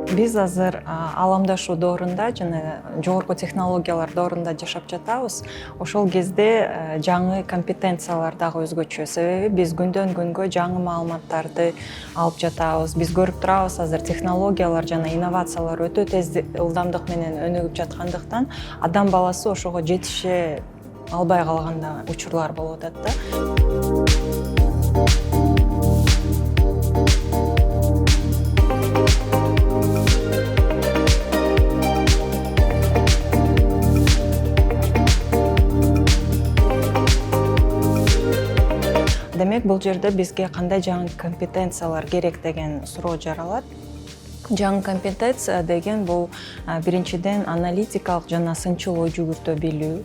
Биз азыр аламдашуу доорунда жана жогорку технологиялар доорунда жашап жатабыз. Ошол кезде жаңы компетенциялар дагы өзгөчө. Себеби биз күндөн күнгө жаңы маалыматтарды алып жатабыз. Биз көрүп турабыз, азыр технологиялар жана инновациялар өтө тез ылдамдык менен өнүгүп жаткандыктан адам баласы ошого жетише албай калган да учурлар болуп атат да. Демек, бул жерде бизге кандай жаңы компетенциялар керек деген суроо жаралат. Жаңы компетенция деген бул биринчиден аналитикалык жана сынчыл ой жүгүртө билүү.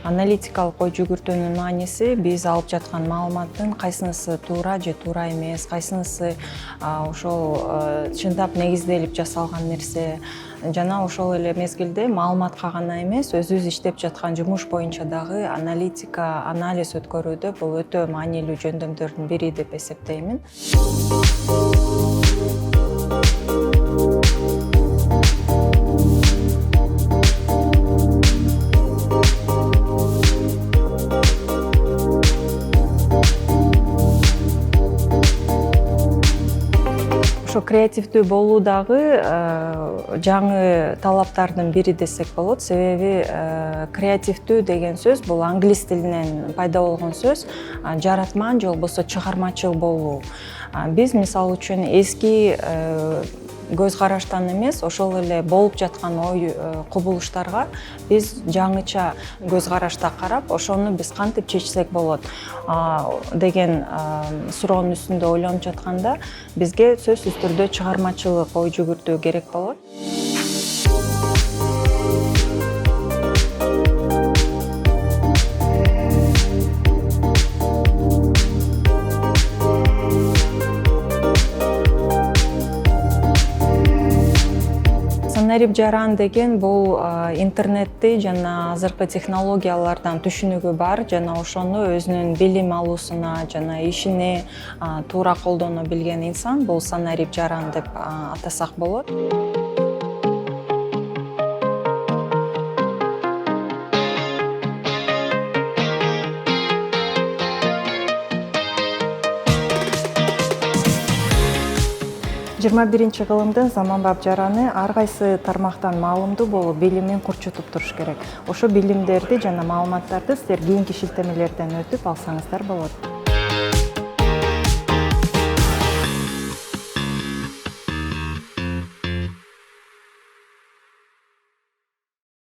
Аналитикалык ой жүгүртүүнүн мааниси биз алып жаткан маалыматтын кайсынысы туура же туура эмес, кайсынысы ошол чындап негизделип жасалган нерсе. Жана ошол эле мезгилде маалыматка гана эмес, өзүбүз иштеп жаткан жумуш боюнча дагы анализ өткөрүүдө бул өтө маанилүү жөндөмдөрдүн бири деп эсептеймин. Ошо креативдүү болуу дагы жаңы талаптардын бири десек болот. Себеби креативдүү деген сөз бул англис тилинен пайда болгон сөз, жаратман же болбосо чыгармачыл болуу. Биз мисалы үчүн эски көз караштан эмес, ошол эле болуп жаткан ой кубулуштарга биз жаңыча көз карашта карап, ошону биз кантип чечсек болот деген суроонун үстүндө ойлонуп жатканда, бизге сөзсүз түрдө чыгармачылык ой жүгүртүү керек болот. Санарип жаран деген бул интернетти жана азыркы технологиялардан түшүнүгү бар жана ошону өзүнүн билим алуусуна жана ишине туура колдоно билген инсан, бул санарип жаран деп атасак болот. Жыйырма биринчи кылымдын заманбап жараны ар кайсы тармактан маалымдуу болуп, билимин курчутуп туруш керек. Ошо билимдерди жана маалыматтарды силер кийинки шилтемелерден өтүп алсаңыздар болот.